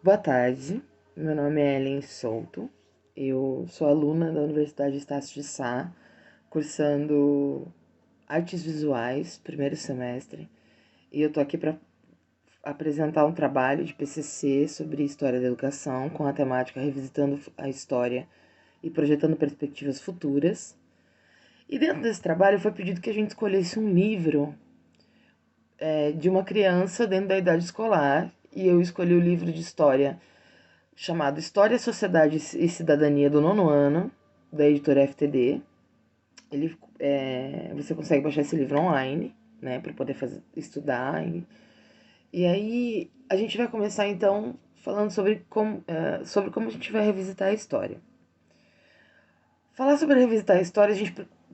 Boa tarde, meu nome é Ellen Souto, eu sou aluna da Universidade Estácio de Sá, cursando Artes Visuais, primeiro semestre, e eu tô aqui para apresentar um trabalho de PCC sobre História da Educação, com a temática Revisitando a História e Projetando Perspectivas Futuras. E dentro desse trabalho foi pedido que a gente escolhesse um livro de uma criança dentro da idade escolar, e eu escolhi o livro de história chamado História, Sociedade e Cidadania do Nono Ano, da editora FTD. Você consegue baixar esse livro online, né, para poder estudar. E aí a gente vai começar então falando sobre como a gente vai revisitar a história. Falar sobre revisitar a história,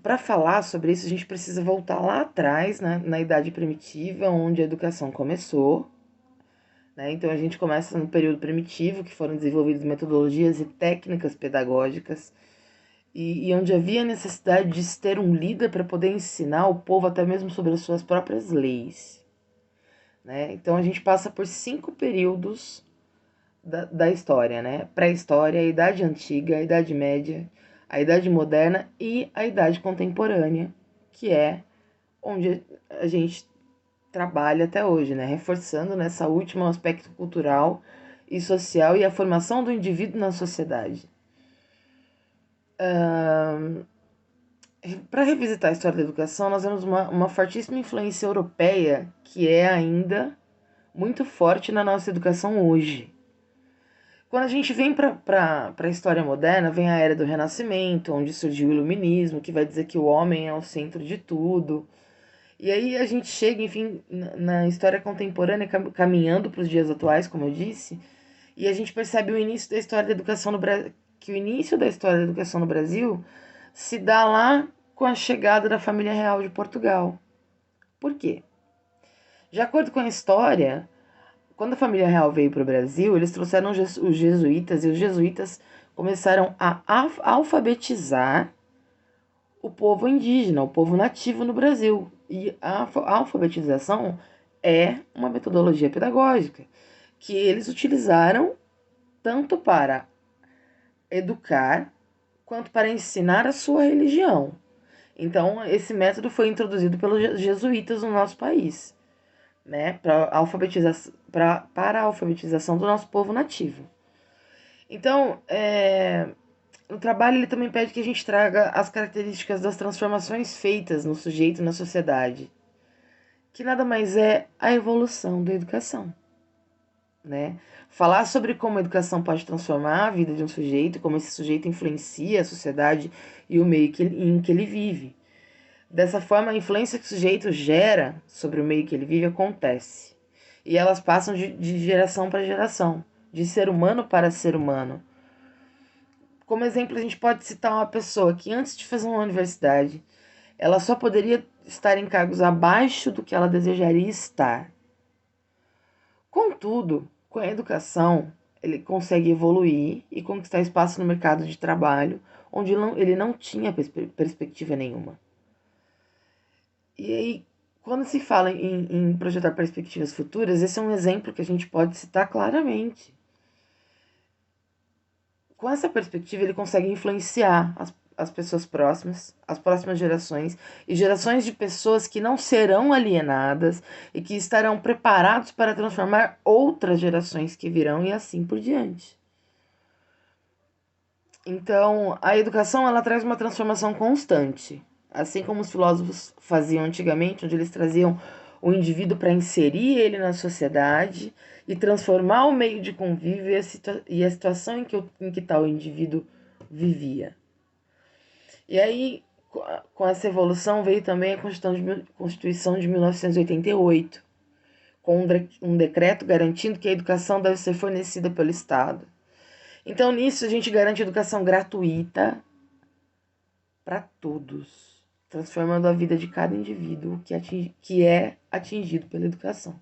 para falar sobre isso, a gente precisa voltar lá atrás, né, na Idade Primitiva, onde a educação começou. Né? Então a gente começa no período primitivo, que foram desenvolvidas metodologias e técnicas pedagógicas, e onde havia necessidade de se ter um líder para poder ensinar o povo até mesmo sobre as suas próprias leis. Né? Então a gente passa por 5 períodos da história, né? Pré-história, a Idade Antiga, a Idade Média, a Idade Moderna e a Idade Contemporânea, que é onde a gente trabalha até hoje, né? Reforçando nessa última aspecto cultural e social e a formação do indivíduo na sociedade. Para revisitar a história da educação, nós temos uma fortíssima influência europeia que é ainda muito forte na nossa educação hoje. Quando a gente vem para a história moderna, vem a era do Renascimento, onde surgiu o Iluminismo, que vai dizer que o homem é o centro de tudo. E aí a gente chega, enfim, na história contemporânea, caminhando para os dias atuais, como eu disse, e a gente percebe o início da história da educação no Brasil, que o início da história da educação no Brasil se dá lá com a chegada da família real de Portugal. Por quê? De acordo com a história, quando a família real veio para o Brasil, eles trouxeram os jesuítas, e os jesuítas começaram a alfabetizar o povo indígena, o povo nativo no Brasil. E a alfabetização é uma metodologia pedagógica que eles utilizaram tanto para educar quanto para ensinar a sua religião. Então, esse método foi introduzido pelos jesuítas no nosso país, né, para a alfabetização do nosso povo nativo. Então, o trabalho ele também pede que a gente traga as características das transformações feitas no sujeito e na sociedade, que nada mais é a evolução da educação, né? Falar sobre como a educação pode transformar a vida de um sujeito, como esse sujeito influencia a sociedade e o meio em que ele vive. Dessa forma, a influência que o sujeito gera sobre o meio que ele vive acontece. E elas passam de geração para geração, de ser humano para ser humano. Como exemplo, a gente pode citar uma pessoa que antes de fazer uma universidade, ela só poderia estar em cargos abaixo do que ela desejaria estar. Contudo, com a educação, ele consegue evoluir e conquistar espaço no mercado de trabalho, onde ele não tinha perspectiva nenhuma. E aí, quando se fala em projetar perspectivas futuras, esse é um exemplo que a gente pode citar claramente. Com essa perspectiva, ele consegue influenciar as pessoas próximas, as próximas gerações, e gerações de pessoas que não serão alienadas e que estarão preparados para transformar outras gerações que virão e assim por diante. Então, a educação ela traz uma transformação constante, assim como os filósofos faziam antigamente, onde eles traziam o indivíduo para inserir ele na sociedade e transformar o meio de convívio e a situação em que tal indivíduo vivia. E aí, com essa evolução, veio também a Constituição de 1988, com um decreto garantindo que a educação deve ser fornecida pelo Estado. Então, nisso, a gente garante educação gratuita para todos, transformando a vida de cada indivíduo que é atingido pela educação.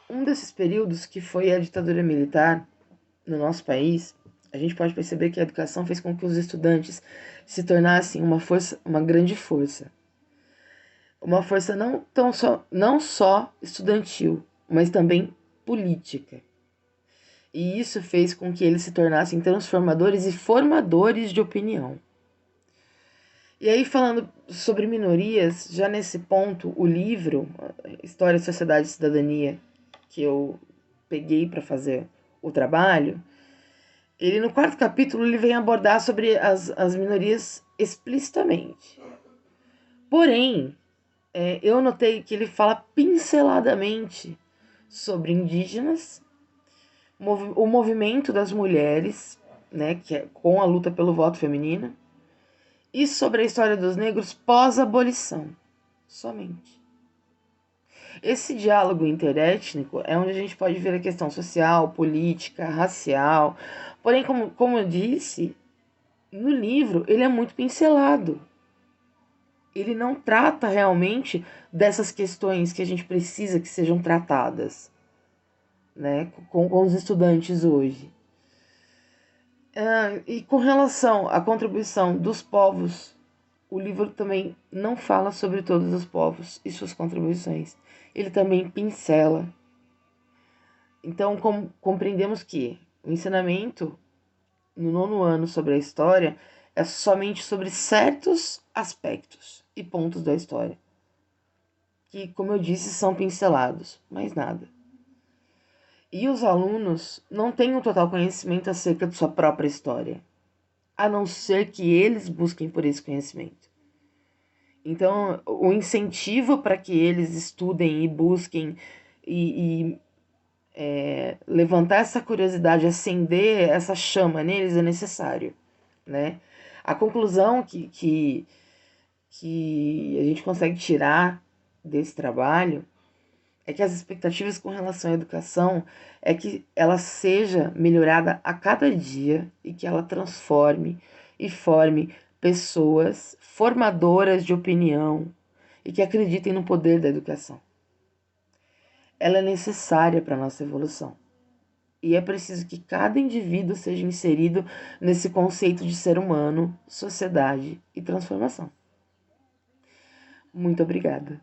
Um desses períodos, que foi a ditadura militar no nosso país, a gente pode perceber que a educação fez com que os estudantes se tornassem uma grande força. Uma força não só estudantil, mas também política. E isso fez com que eles se tornassem transformadores e formadores de opinião. E aí, falando sobre minorias, já nesse ponto, o livro História, Sociedade e Cidadania, que eu peguei para fazer o trabalho, ele no 4º capítulo ele vem abordar sobre as minorias explicitamente. Porém, eu notei que ele fala pinceladamente sobre indígenas, o movimento das mulheres, né, que é com a luta pelo voto feminino, e sobre a história dos negros pós-abolição, somente. Esse diálogo interétnico é onde a gente pode ver a questão social, política, racial. Porém, como eu disse, no livro ele é muito pincelado. Ele não trata realmente dessas questões que a gente precisa que sejam tratadas, né, com os estudantes hoje. E com relação à contribuição dos povos, o livro também não fala sobre todos os povos e suas contribuições. Ele também pincela. Então, compreendemos que o ensinamento no 9º ano sobre a história é somente sobre certos aspectos e pontos da história, que, como eu disse, são pincelados, mais nada. E os alunos não têm um total conhecimento acerca de sua própria história, a não ser que eles busquem por esse conhecimento. Então, o incentivo para que eles estudem e busquem e levantar essa curiosidade, acender essa chama neles é necessário, né? A conclusão que a gente consegue tirar desse trabalho é que as expectativas com relação à educação é que ela seja melhorada a cada dia e que ela transforme e forme pessoas formadoras de opinião e que acreditem no poder da educação. Ela é necessária para a nossa evolução. E é preciso que cada indivíduo seja inserido nesse conceito de ser humano, sociedade e transformação. Muito obrigada.